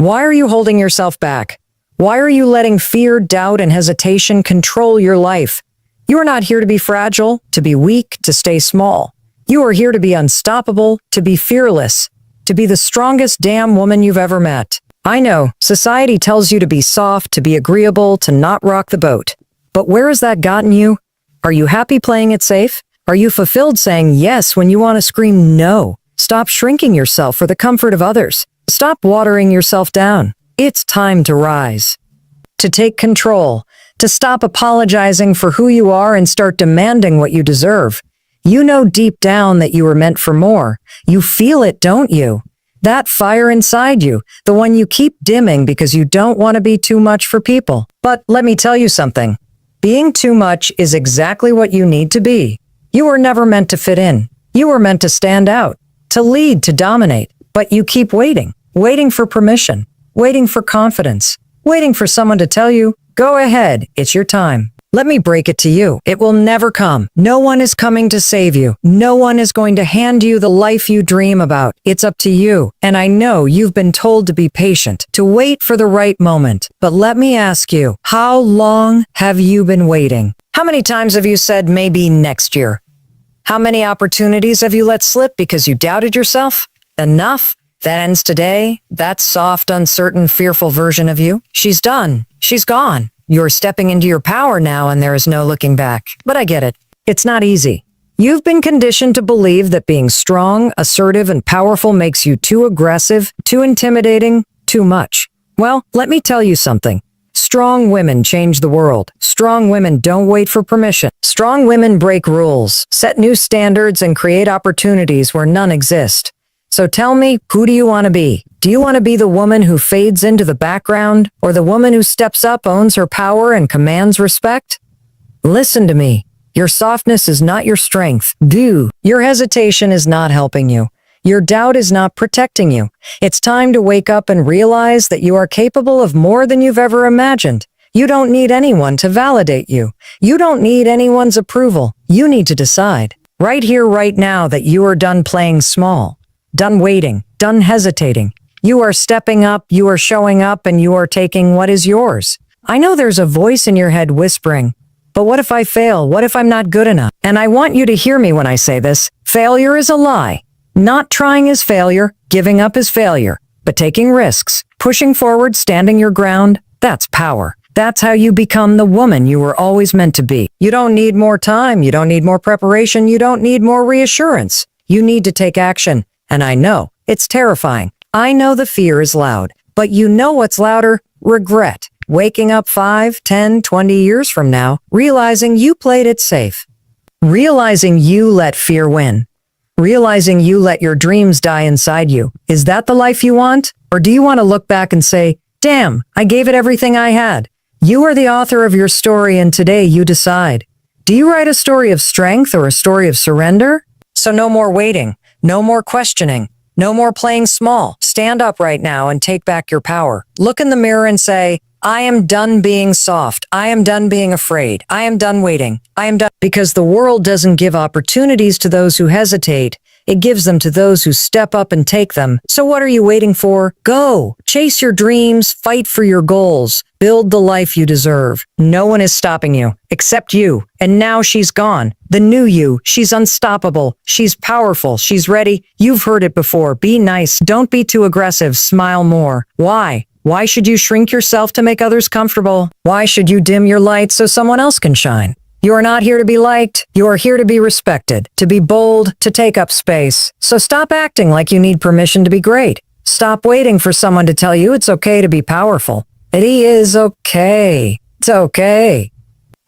Why are you holding yourself back? Why are you letting fear, doubt, and hesitation control your life? You are not here to be fragile, to be weak, to stay small. You are here to be unstoppable, to be fearless, to be the strongest damn woman you've ever met. I know, society tells you to be soft, to be agreeable, to not rock the boat. But where has that gotten you? Are you happy playing it safe? Are you fulfilled saying yes when you want to scream no? Stop shrinking yourself for the comfort of others. Stop watering yourself down. It's time to rise. To take control. To stop apologizing for who you are and start demanding what you deserve. You know deep down that you were meant for more. You feel it, don't you? That fire inside you, the one you keep dimming because you don't want to be too much for people. But let me tell you something. Being too much is exactly what you need to be. You were never meant to fit in. You were meant to stand out, to lead, to dominate. But you keep waiting, waiting for permission, waiting for confidence, waiting for someone to tell you, go ahead, it's your time. Let me break it to you. It will never come. No one is coming to save you. No one is going to hand you the life you dream about. It's up to you. And I know you've been told to be patient, to wait for the right moment. But let me ask you, how long have you been waiting? How many times have you said maybe next year? How many opportunities have you let slip because you doubted yourself? Enough? That ends today? That soft, uncertain, fearful version of you? She's done. She's gone. You're stepping into your power now and there is no looking back. But I get it. It's not easy. You've been conditioned to believe that being strong, assertive, and powerful makes you too aggressive, too intimidating, too much. Well, let me tell you something. Strong women change the world. Strong women don't wait for permission. Strong women break rules, set new standards, and create opportunities where none exist. So tell me, who do you want to be? Do you want to be the woman who fades into the background, or the woman who steps up, owns her power, and commands respect? Listen to me. Your softness is not your strength. Your hesitation is not helping you. Your doubt is not protecting you. It's time to wake up and realize that you are capable of more than you've ever imagined. You don't need anyone to validate you. You don't need anyone's approval. You need to decide, right here, right now, that you are done playing small. Done waiting, done hesitating. You are stepping up, you are showing up, and you are taking what is yours. I know there's a voice in your head whispering, but what if I fail? What if I'm not good enough? And I want you to hear me when I say this. Failure is a lie. Not trying is failure, giving up is failure. But taking risks, pushing forward, standing your ground, that's power. That's how you become the woman you were always meant to be. You don't need more time, you don't need more preparation, you don't need more reassurance. You need to take action. And I know, it's terrifying. I know the fear is loud. But you know what's louder? Regret. Waking up 5, 10, 20 years from now, realizing you played it safe. Realizing you let fear win. Realizing you let your dreams die inside you. Is that the life you want? Or do you want to look back and say, damn, I gave it everything I had? You are the author of your story, and today you decide. Do you write a story of strength or a story of surrender? So no more waiting. No more questioning. No more playing small. Stand up right now and take back your power. Look in the mirror and say, I am done being soft. I am done being afraid. I am done waiting. I am done. Because the world doesn't give opportunities to those who hesitate. It gives them to those who step up and take them. So what are you waiting for? Go. Chase your dreams. Fight for your goals. Build the life you deserve. No one is stopping you, except you. And now she's gone. The new you. She's unstoppable. She's powerful. She's ready. You've heard it before. Be nice. Don't be too aggressive. Smile more. Why? Why should you shrink yourself to make others comfortable? Why should you dim your light so someone else can shine? You are not here to be liked. You are here to be respected, to be bold, to take up space. So stop acting like you need permission to be great. Stop waiting for someone to tell you it's okay to be powerful. It is okay. It's okay.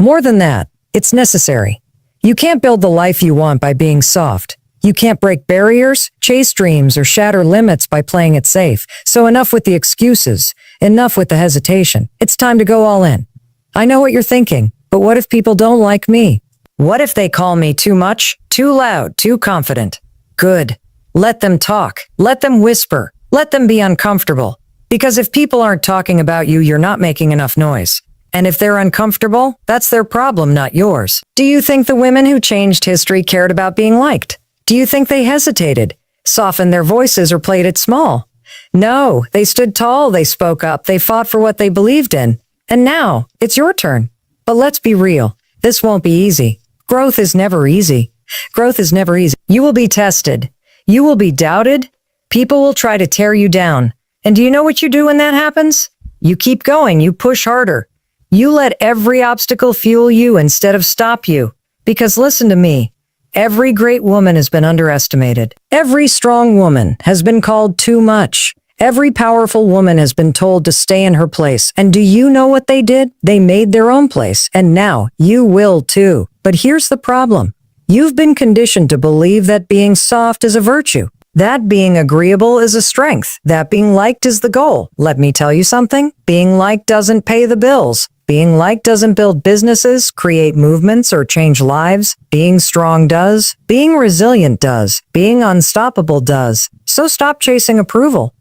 More than that, it's necessary. You can't build the life you want by being soft. You can't break barriers, chase dreams, or shatter limits by playing it safe. So enough with the excuses. Enough with the hesitation. It's time to go all in. I know what you're thinking. But what if people don't like me? What if they call me too much, too loud, too confident? Good. Let them talk. Let them whisper. Let them be uncomfortable. Because if people aren't talking about you, you're not making enough noise. And if they're uncomfortable, that's their problem, not yours. Do you think the women who changed history cared about being liked? Do you think they hesitated, softened their voices, or played it small? No, they stood tall, they spoke up, they fought for what they believed in. And now, it's your turn. But let's be real. This won't be easy. Growth is never easy. Growth is never easy. You will be tested. You will be doubted. People will try to tear you down. And do you know what you do when that happens? You keep going. You push harder. You let every obstacle fuel you instead of stop you. Because listen to me. Every great woman has been underestimated. Every strong woman has been called too much. Every powerful woman has been told to stay in her place. And do you know what they did? They made their own place. And now you will too. But here's the problem. You've been conditioned to believe that being soft is a virtue. That being agreeable is a strength. That being liked is the goal. Let me tell you something. Being liked doesn't pay the bills. Being liked doesn't build businesses, create movements, or change lives. Being strong does. Being resilient does. Being unstoppable does. So stop chasing approval.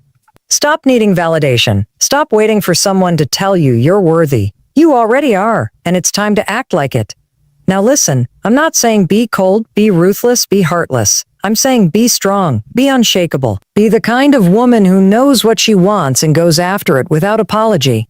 Stop needing validation. Stop waiting for someone to tell you you're worthy. You already are, and it's time to act like it. Now listen, I'm not saying be cold, be ruthless, be heartless. I'm saying be strong, be unshakable. Be the kind of woman who knows what she wants and goes after it without apology.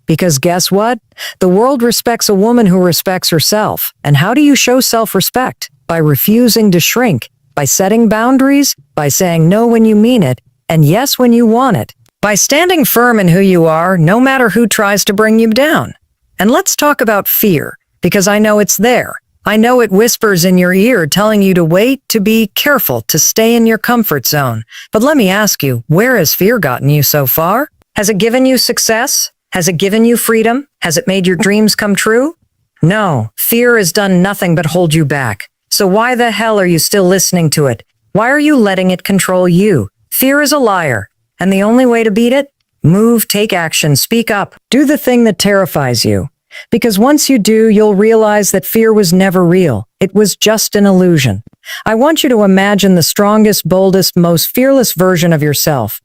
Because guess what? The world respects a woman who respects herself. And how do you show self-respect? By refusing to shrink, by setting boundaries, by saying no when you mean it, and yes when you want it, by standing firm in who you are, no matter who tries to bring you down. And let's talk about fear, because I know it's there. I know it whispers in your ear telling you to wait, to be careful, to stay in your comfort zone. But let me ask you, where has fear gotten you so far? Has it given you success? Has it given you freedom? Has it made your dreams come true? No, fear has done nothing but hold you back. So why the hell are you still listening to it? Why are you letting it control you? Fear is a liar. And the only way to beat it? Move, take action, speak up. Do the thing that terrifies you. Because once you do, you'll realize that fear was never real. It was just an illusion. I want you to imagine the strongest, boldest, most fearless version of yourself.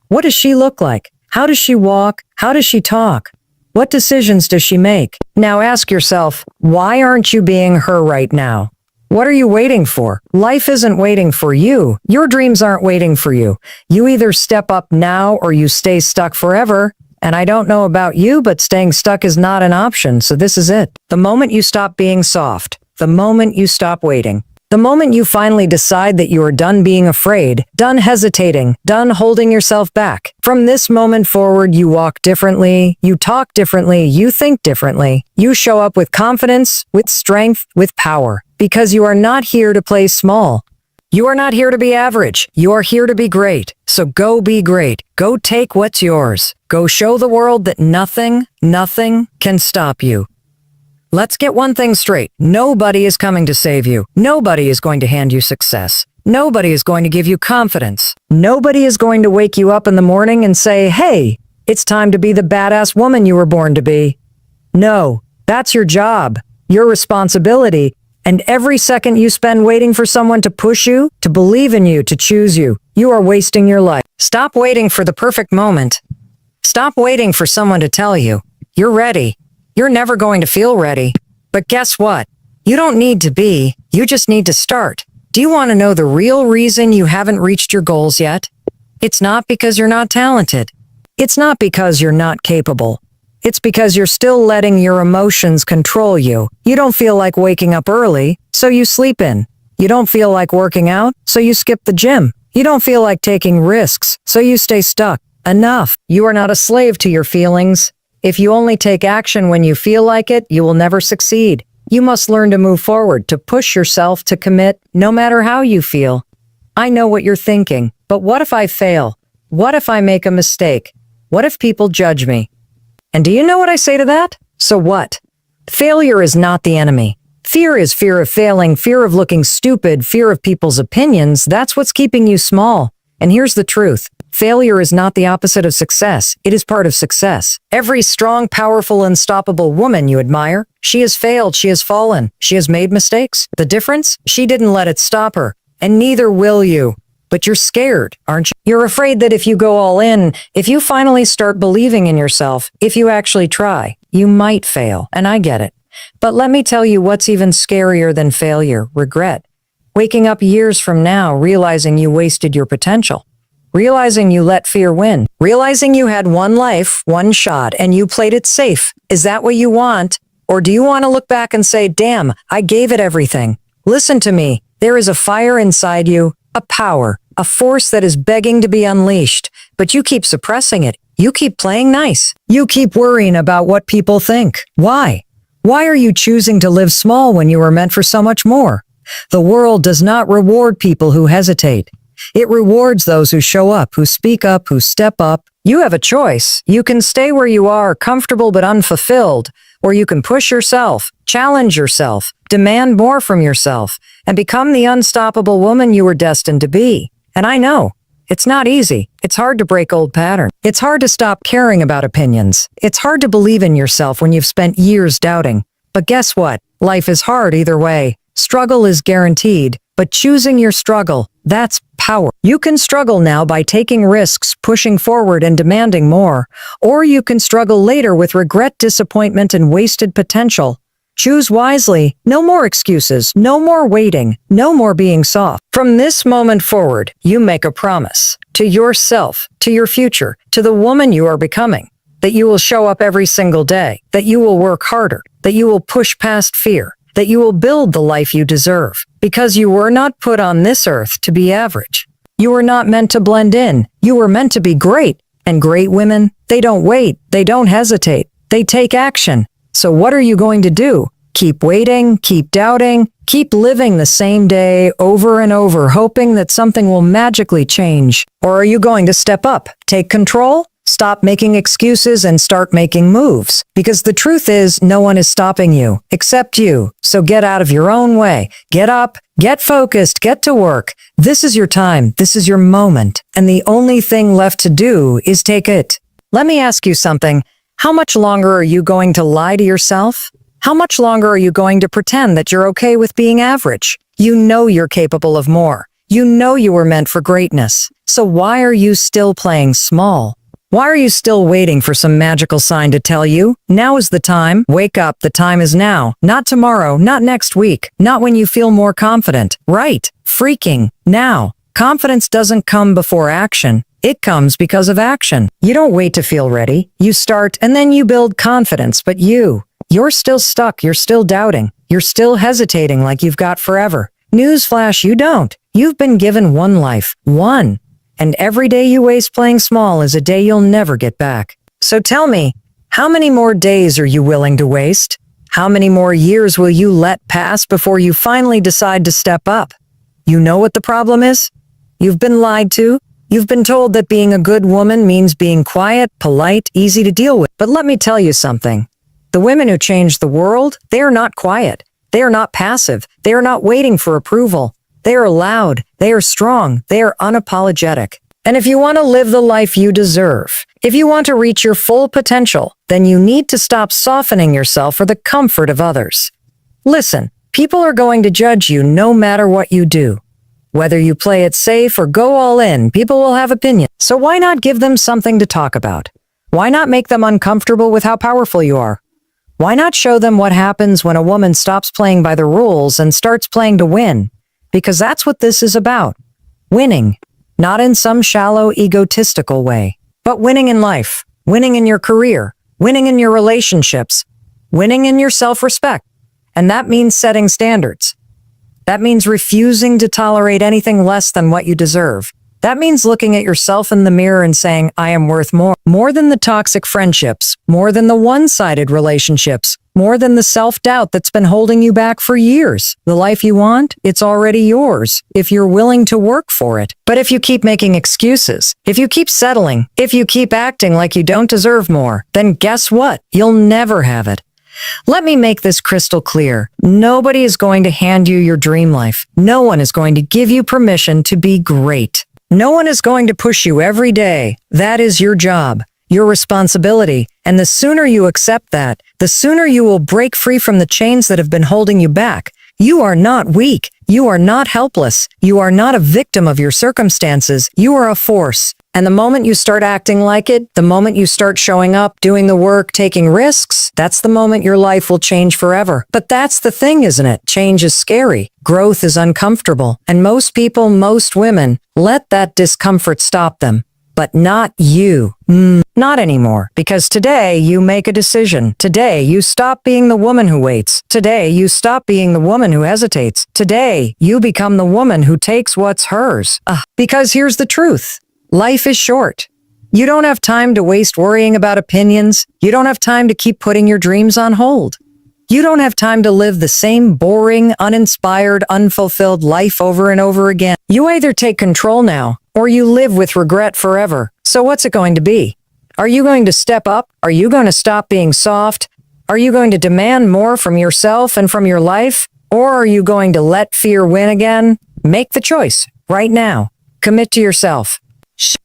What does she look like? How does she walk? How does she talk? What decisions does she make? Now ask yourself, why aren't you being her right now? What are you waiting for? Life isn't waiting for you. Your dreams aren't waiting for you. You either step up now or you stay stuck forever. And I don't know about you, but staying stuck is not an option, so this is it. The moment you stop being soft, the moment you stop waiting, the moment you finally decide that you are done being afraid, done hesitating, done holding yourself back, from this moment forward, you walk differently, you talk differently, you think differently, you show up with confidence, with strength, with power, because you are not here to play small. You are not here to be average. You are here to be great. So go be great. Go take what's yours. Go show the world that nothing can stop you. Let's get one thing straight. Nobody is coming to save you. Nobody is going to hand you success. Nobody is going to give you confidence. Nobody is going to wake you up in the morning and say, hey, it's time to be the badass woman you were born to be. No, that's your job, your responsibility. And every second you spend waiting for someone to push you, to believe in you, to choose you, you are wasting your life. Stop waiting for the perfect moment. Stop waiting for someone to tell you, you're ready. You're never going to feel ready. But guess what? You don't need to be. You just need to start. Do you want to know the real reason you haven't reached your goals yet? It's not because you're not talented. It's not because you're not capable. It's because you're still letting your emotions control you. You don't feel like waking up early, so you sleep in. You don't feel like working out, so you skip the gym. You don't feel like taking risks, so you stay stuck. Enough. You are not a slave to your feelings. If you only take action when you feel like it, you will never succeed. You must learn to move forward, to push yourself, to commit, no matter how you feel. I know what you're thinking, but what if I fail? What if I make a mistake? What if people judge me? And do you know what I say to that? So what? Failure is not the enemy. Fear is fear of failing, fear of looking stupid, fear of people's opinions. That's what's keeping you small. And here's the truth. Failure is not the opposite of success. It is part of success. Every strong, powerful, unstoppable woman you admire, she has failed, she has fallen, she has made mistakes. The difference? She didn't let it stop her. And neither will you. But you're scared, aren't you? You're afraid that if you go all in, if you finally start believing in yourself, if you actually try, you might fail. And I get it. But let me tell you what's even scarier than failure: regret. Waking up years from now realizing you wasted your potential. Realizing you let fear win. Realizing you had one life, one shot, and you played it safe. Is that what you want? Or do you want to look back and say, damn, I gave it everything? Listen to me. There is a fire inside you, a power, a force that is begging to be unleashed, but you keep suppressing it. You keep playing nice. You keep worrying about what people think. Why? Why are you choosing to live small when you were meant for so much more? The world does not reward people who hesitate. It rewards those who show up, who speak up, who step up. You have a choice. You can stay where you are, comfortable but unfulfilled, or you can push yourself, challenge yourself, demand more from yourself, and become the unstoppable woman you were destined to be. And I know, it's not easy. It's hard to break old patterns. It's hard to stop caring about opinions. It's hard to believe in yourself when you've spent years doubting. But guess what? Life is hard either way. Struggle is guaranteed, but choosing your struggle, that's power. You can struggle now by taking risks, pushing forward and demanding more, or you can struggle later with regret, disappointment, and wasted potential. Choose wisely. No more excuses, no more waiting, no more being soft. From this moment forward, you make a promise to yourself, to your future, to the woman you are becoming, that you will show up every single day, that you will work harder, that you will push past fear, that you will build the life you deserve, because you were not put on this earth to be average. You were not meant to blend in. You were meant to be great. And great women, they don't wait. They don't hesitate. They take action. So what are you going to do? Keep waiting, keep doubting, keep living the same day over and over, hoping that something will magically change? Or are you going to step up, take control? Stop making excuses and start making moves. Because the truth is, no one is stopping you, except you. So get out of your own way. Get up, get focused, get to work. This is your time. This is your moment. And the only thing left to do is take it. Let me ask you something. How much longer are you going to lie to yourself? How much longer are you going to pretend that you're okay with being average? You know you're capable of more. You know you were meant for greatness. So why are you still playing small? Why are you still waiting for some magical sign to tell you, now is the time? Wake up, the time is now. Not tomorrow, not next week, not when you feel more confident. Right, freaking now. Confidence doesn't come before action. It comes because of action. You don't wait to feel ready. You start and then you build confidence, but you're still stuck. You're still doubting. You're still hesitating like you've got forever. Newsflash, you don't. You've been given one life. One. And every day you waste playing small is a day you'll never get back. So tell me, how many more days are you willing to waste? How many more years will you let pass before you finally decide to step up? You know what the problem is? You've been lied to. You've been told that being a good woman means being quiet, polite, easy to deal with. But let me tell you something. The women who change the world, they are not quiet. They are not passive. They are not waiting for approval. They are loud, they are strong, they are unapologetic. And if you want to live the life you deserve, if you want to reach your full potential, then you need to stop softening yourself for the comfort of others. Listen, people are going to judge you no matter what you do. Whether you play it safe or go all in, people will have opinions. So why not give them something to talk about? Why not make them uncomfortable with how powerful you are? Why not show them what happens when a woman stops playing by the rules and starts playing to win? Because that's what this is about. Winning. Not in some shallow, egotistical way, but winning in life, winning in your career, winning in your relationships, winning in your self-respect. And that means setting standards. That means refusing to tolerate anything less than what you deserve. That means looking at yourself in the mirror and saying, I am worth more. More than the toxic friendships, more than the one-sided relationships, more than the self-doubt that's been holding you back for years. The life you want, it's already yours, if you're willing to work for it. But if you keep making excuses, if you keep settling, if you keep acting like you don't deserve more, then guess what? You'll never have it. Let me make this crystal clear. Nobody is going to hand you your dream life. No one is going to give you permission to be great. No one is going to push you every day. That is your job, your responsibility. And the sooner you accept that, the sooner you will break free from the chains that have been holding you back. You are not weak. You are not helpless. You are not a victim of your circumstances. You are a force. And the moment you start acting like it, the moment you start showing up, doing the work, taking risks, that's the moment your life will change forever. But that's the thing, isn't it? Change is scary. Growth is uncomfortable. And most people, most women, let that discomfort stop them. But not you. Not anymore. Because today you make a decision. Today you stop being the woman who waits. Today you stop being the woman who hesitates. Today you become the woman who takes what's hers. Because here's the truth. Life is short. You don't have time to waste worrying about opinions. You don't have time to keep putting your dreams on hold. You don't have time to live the same boring, uninspired, unfulfilled life over and over again. You either take control now, or you live with regret forever. So what's it going to be? Are you going to step up? Are you going to stop being soft? Are you going to demand more from yourself and from your life? Or are you going to let fear win again? Make the choice right now. Commit to yourself.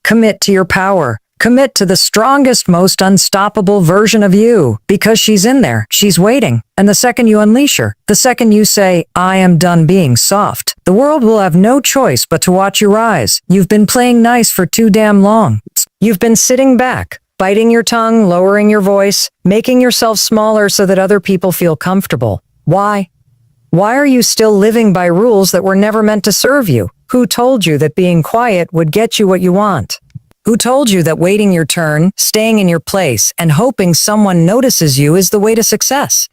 Commit to your power. Commit to the strongest, most unstoppable version of you, because she's in there. She's waiting. And the second you unleash her, the second you say, I am done being soft, the world will have no choice but to watch you rise. You've been playing nice for too damn long. You've been sitting back, biting your tongue, lowering your voice, making yourself smaller so that other people feel comfortable. Why? Why are you still living by rules that were never meant to serve you? Who told you that being quiet would get you what you want? Who told you that waiting your turn, staying in your place, and hoping someone notices you is the way to success?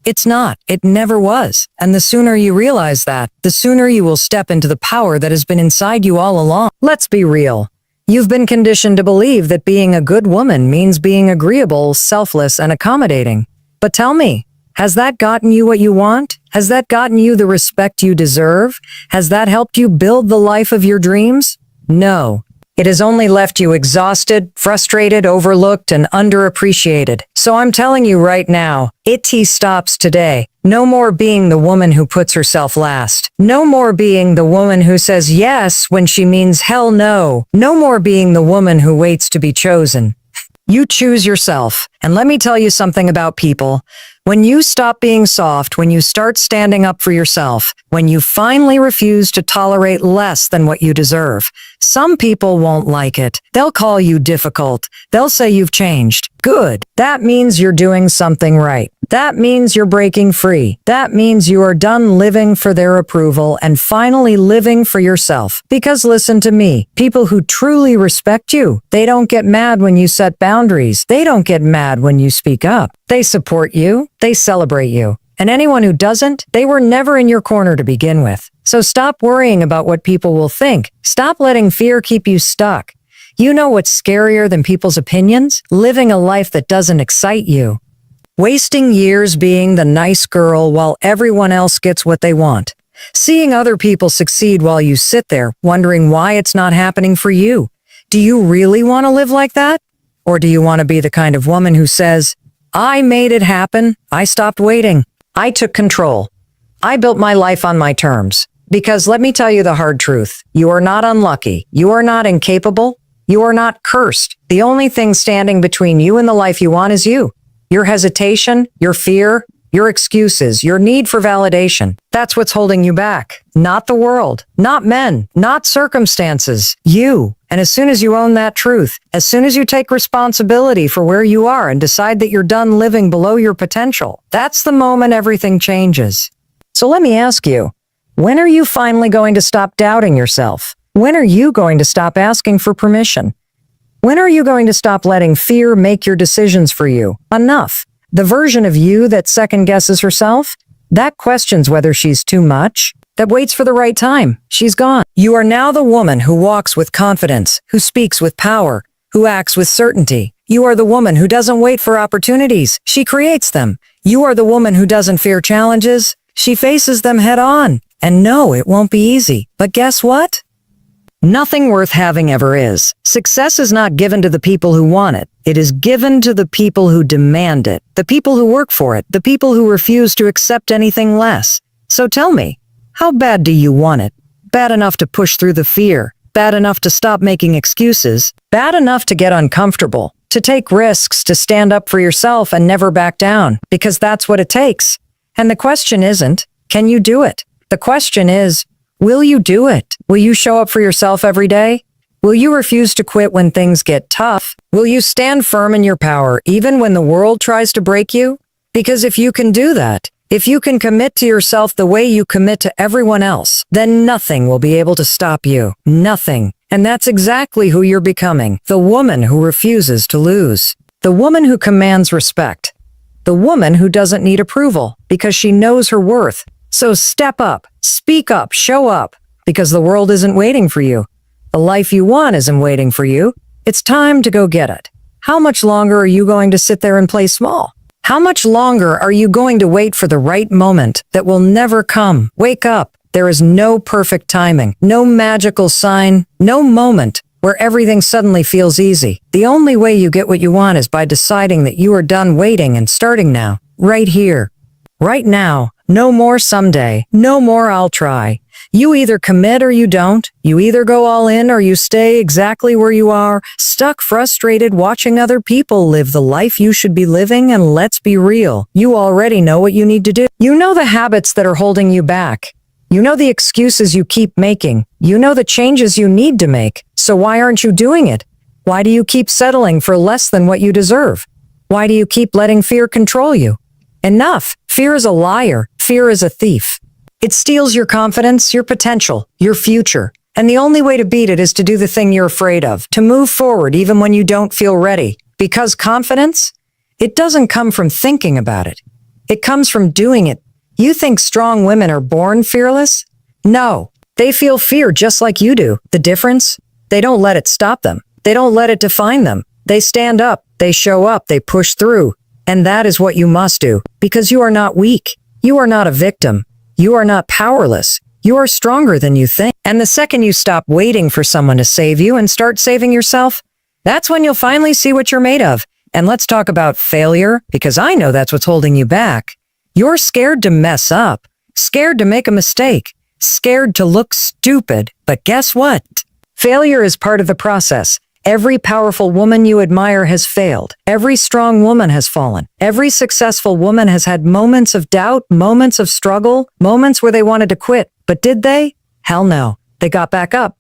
It's not. It never was. And the sooner you realize that, the sooner you will step into the power that has been inside you all along. Let's be real. You've been conditioned to believe that being a good woman means being agreeable, selfless, and accommodating. But tell me, has that gotten you what you want? Has that gotten you the respect you deserve? Has that helped you build the life of your dreams? No. It has only left you exhausted, frustrated, overlooked, and underappreciated. So I'm telling you right now, it stops today. No more being the woman who puts herself last. No more being the woman who says yes when she means hell no. No more being the woman who waits to be chosen. You choose yourself. And let me tell you something about people. When you stop being soft, when you start standing up for yourself, when you finally refuse to tolerate less than what you deserve, some people won't like it. They'll call you difficult. They'll say you've changed. Good. That means you're doing something right. That means you're breaking free. That means you are done living for their approval and finally living for yourself. Because listen to me, people who truly respect you, they don't get mad when you set boundaries. They don't get mad when you speak up. They support you. They celebrate you. And anyone who doesn't, they were never in your corner to begin with. So stop worrying about what people will think. Stop letting fear keep you stuck. You know what's scarier than people's opinions? Living a life that doesn't excite you. Wasting years being the nice girl while everyone else gets what they want. Seeing other people succeed while you sit there, wondering why it's not happening for you. Do you really want to live like that? Or do you want to be the kind of woman who says, I made it happen. I stopped waiting. I took control. I built my life on my terms. Because let me tell you the hard truth. You are not unlucky. You are not incapable. You are not cursed. The only thing standing between you and the life you want is you. Your hesitation, your fear, your excuses, your need for validation. That's what's holding you back. Not the world, not men, not circumstances. You. And as soon as you own that truth, as soon as you take responsibility for where you are and decide that you're done living below your potential, that's the moment everything changes. So let me ask you, when are you finally going to stop doubting yourself? When are you going to stop asking for permission? When are you going to stop letting fear make your decisions for you? Enough. The version of you that second guesses herself, that questions whether she's too much, that waits for the right time, she's gone. You are now the woman who walks with confidence, who speaks with power, who acts with certainty. You are the woman who doesn't wait for opportunities, she creates them. You are the woman who doesn't fear challenges, she faces them head on. And no, it won't be easy. But guess what? Nothing worth having ever is. Success is not given to the people who want it. It is given to the people who demand it, the people who work for it, the people who refuse to accept anything less. So tell me, how bad do you want it? Bad enough to push through the fear, bad enough to stop making excuses, bad enough to get uncomfortable, to take risks, to stand up for yourself and never back down, because that's what it takes. And the question isn't, can you do it? The question is, will you do it? Will you show up for yourself every day? Will you refuse to quit when things get tough? Will you stand firm in your power even when the world tries to break you? Because if you can do that, if you can commit to yourself the way you commit to everyone else, then nothing will be able to stop you. Nothing. And that's exactly who you're becoming. The woman who refuses to lose. The woman who commands respect. The woman who doesn't need approval because she knows her worth. So step up, speak up, show up, because the world isn't waiting for you. The life you want isn't waiting for you. It's time to go get it. How much longer are you going to sit there and play small? How much longer are you going to wait for the right moment that will never come? Wake up. There is no perfect timing, no magical sign, no moment where everything suddenly feels easy. The only way you get what you want is by deciding that you are done waiting and starting now, right here, right now. No more someday, no more I'll try. You either commit or you don't. You either go all in or you stay exactly where you are, stuck, frustrated, watching other people live the life you should be living. And let's be real, you already know what you need to do. You know the habits that are holding you back. You know the excuses you keep making. You know the changes you need to make. So why aren't you doing it? Why do you keep settling for less than what you deserve? Why do you keep letting fear control you? Enough. Fear is a liar. Fear is a thief. It steals your confidence, your potential, your future. And the only way to beat it is to do the thing you're afraid of, to move forward even when you don't feel ready. Because confidence, it doesn't come from thinking about it. It comes from doing it. You think strong women are born fearless? No, they feel fear just like you do. The difference? They don't let it stop them. They don't let it define them. They stand up, they show up, they push through. And that is what you must do, because you are not weak. You are not a victim. You are not powerless. You are stronger than you think. And the second you stop waiting for someone to save you and start saving yourself, that's when you'll finally see what you're made of. And let's talk about failure, because I know that's what's holding you back. You're scared to mess up, scared to make a mistake, scared to look stupid. But guess what? Failure is part of the process. Every powerful woman you admire has failed. Every strong woman has fallen. Every successful woman has had moments of doubt, moments of struggle, moments where they wanted to quit. But did they? Hell no. They got back up.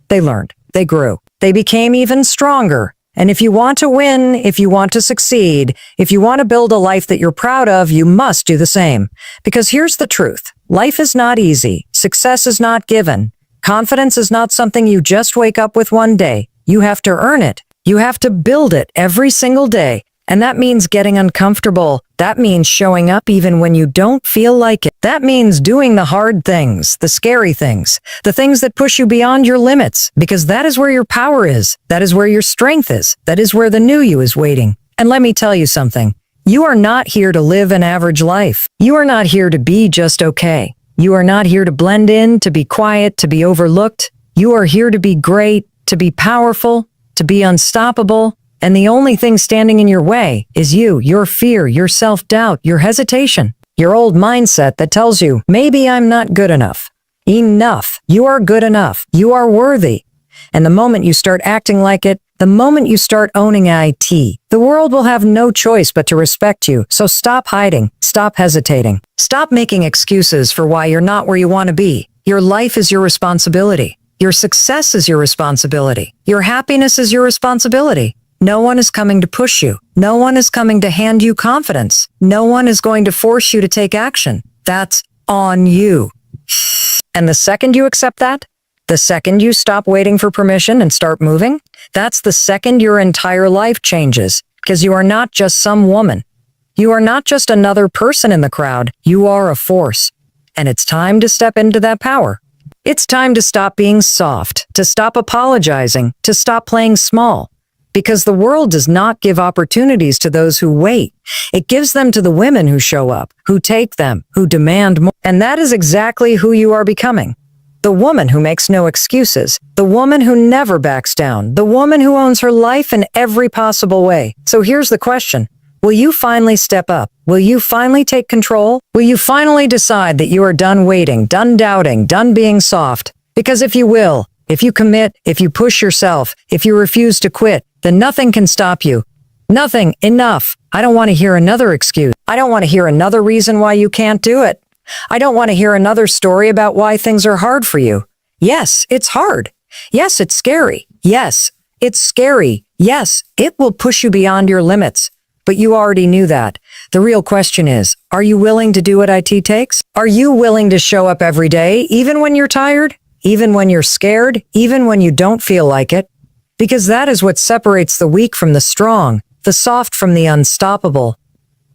They learned. They grew. They became even stronger. And if you want to win, if you want to succeed, if you want to build a life that you're proud of, you must do the same. Because here's the truth. Life is not easy. Success is not given. Confidence is not something you just wake up with one day. You have to earn it. You have to build it every single day. And that means getting uncomfortable. That means showing up even when you don't feel like it. That means doing the hard things, the scary things, the things that push you beyond your limits, because that is where your power is. That is where your strength is. That is where the new you is waiting. And let me tell you something. You are not here to live an average life. You are not here to be just okay. You are not here to blend in, to be quiet, to be overlooked. You are here to be great, to be powerful, to be unstoppable. And the only thing standing in your way is you, your fear, your self-doubt, your hesitation, your old mindset that tells you, maybe I'm not good enough. Enough. You are good enough. You are worthy. And the moment you start acting like it, the moment you start owning IT, the world will have no choice but to respect you. So stop hiding. Stop hesitating. Stop making excuses for why you're not where you want to be. Your life is your responsibility. Your success is your responsibility. Your happiness is your responsibility. No one is coming to push you. No one is coming to hand you confidence. No one is going to force you to take action. That's on you. And the second you accept that, the second you stop waiting for permission and start moving, that's the second your entire life changes, because you are not just some woman. You are not just another person in the crowd. You are a force. And it's time to step into that power. It's time to stop being soft, to stop apologizing, to stop playing small. Because the world does not give opportunities to those who wait. It gives them to the women who show up, who take them, who demand more. And that is exactly who you are becoming. The woman who makes no excuses. The woman who never backs down. The woman who owns her life in every possible way. So here's the question. Will you finally step up? Will you finally take control? Will you finally decide that you are done waiting, done doubting, done being soft? Because if you will, if you commit, if you push yourself, if you refuse to quit, then nothing can stop you. Nothing. Enough. I don't want to hear another excuse. I don't want to hear another reason why you can't do it. I don't want to hear another story about why things are hard for you. Yes, it's hard. Yes, it's scary. Yes, it's scary. Yes, it will push you beyond your limits. But you already knew that. The real question is, are you willing to do what IT takes? Are you willing to show up every day, even when you're tired, even when you're scared, even when you don't feel like it? Because that is what separates the weak from the strong, the soft from the unstoppable.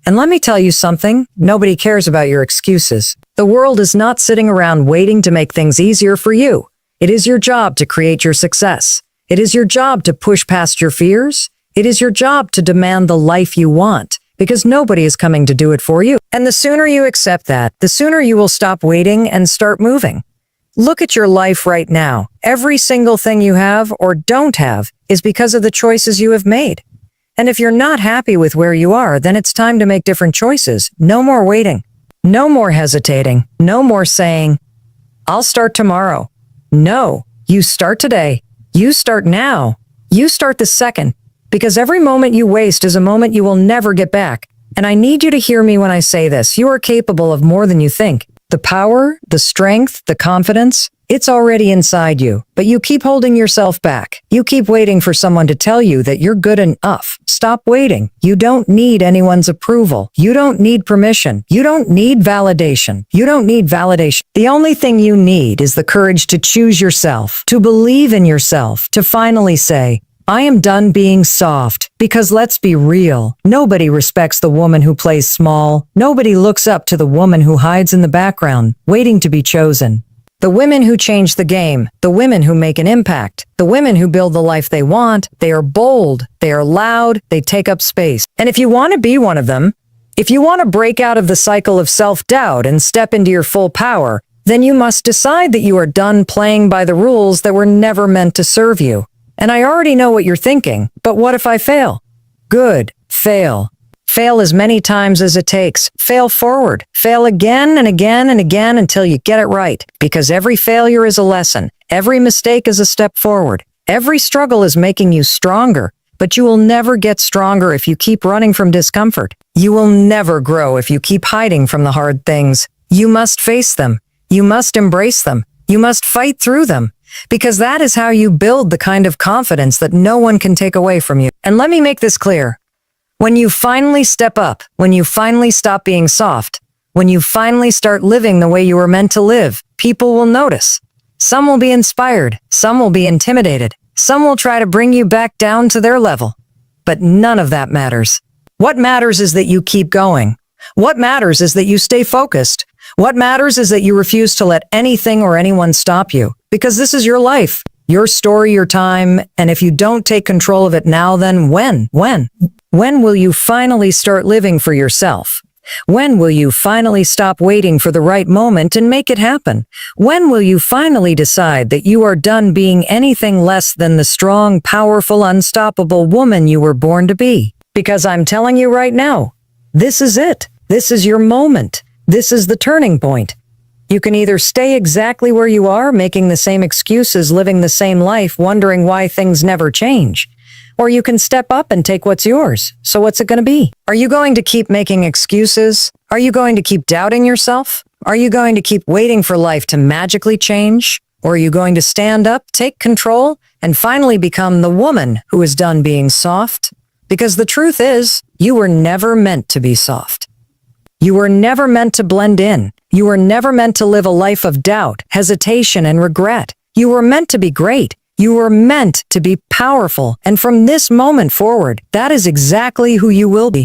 And let me tell you something, nobody cares about your excuses. The world is not sitting around waiting to make things easier for you. It is your job to create your success. It is your job to push past your fears. It is your job to demand the life you want, because nobody is coming to do it for you. And the sooner you accept that, the sooner you will stop waiting and start moving. Look at your life right now. Every single thing you have or don't have is because of the choices you have made. And if you're not happy with where you are, then it's time to make different choices. No more waiting. No more hesitating. No more saying, I'll start tomorrow. No, you start today. You start now. You start the second. Because every moment you waste is a moment you will never get back. And I need you to hear me when I say this. You are capable of more than you think. The power, the strength, the confidence, it's already inside you. But you keep holding yourself back. You keep waiting for someone to tell you that you're good enough. Stop waiting. You don't need anyone's approval. You don't need permission. You don't need validation. You don't need validation. The only thing you need is the courage to choose yourself, to believe in yourself, to finally say, I am done being soft, because let's be real. Nobody respects the woman who plays small. Nobody looks up to the woman who hides in the background, waiting to be chosen. The women who change the game, the women who make an impact, the women who build the life they want, they are bold, they are loud, they take up space. And if you want to be one of them, if you want to break out of the cycle of self-doubt and step into your full power, then you must decide that you are done playing by the rules that were never meant to serve you. And I already know what you're thinking, but what if I fail? Good, fail. Fail as many times as it takes. Fail forward. Fail again and again and again until you get it right. Because every failure is a lesson. Every mistake is a step forward. Every struggle is making you stronger. But you will never get stronger if you keep running from discomfort. You will never grow if you keep hiding from the hard things. You must face them. You must embrace them. You must fight through them. Because that is how you build the kind of confidence that no one can take away from you. And let me make this clear. When you finally step up, when you finally stop being soft, when you finally start living the way you were meant to live, people will notice. Some will be inspired. Some will be intimidated. Some will try to bring you back down to their level. But none of that matters. What matters is that you keep going. What matters is that you stay focused. What matters is that you refuse to let anything or anyone stop you. Because this is your life, your story, your time, and if you don't take control of it now, then when? When will you finally start living for yourself? When will you finally stop waiting for the right moment and make it happen? When will you finally decide that you are done being anything less than the strong, powerful, unstoppable woman you were born to be? Because I'm telling you right now, this is it. This is your moment. This is the turning point. You can either stay exactly where you are, making the same excuses, living the same life, wondering why things never change. Or you can step up and take what's yours. So what's it going to be? Are you going to keep making excuses? Are you going to keep doubting yourself? Are you going to keep waiting for life to magically change? Or are you going to stand up, take control, and finally become the woman who is done being soft? Because the truth is, you were never meant to be soft. You were never meant to blend in. You were never meant to live a life of doubt, hesitation, and regret. You were meant to be great. You were meant to be powerful. And from this moment forward, that is exactly who you will be.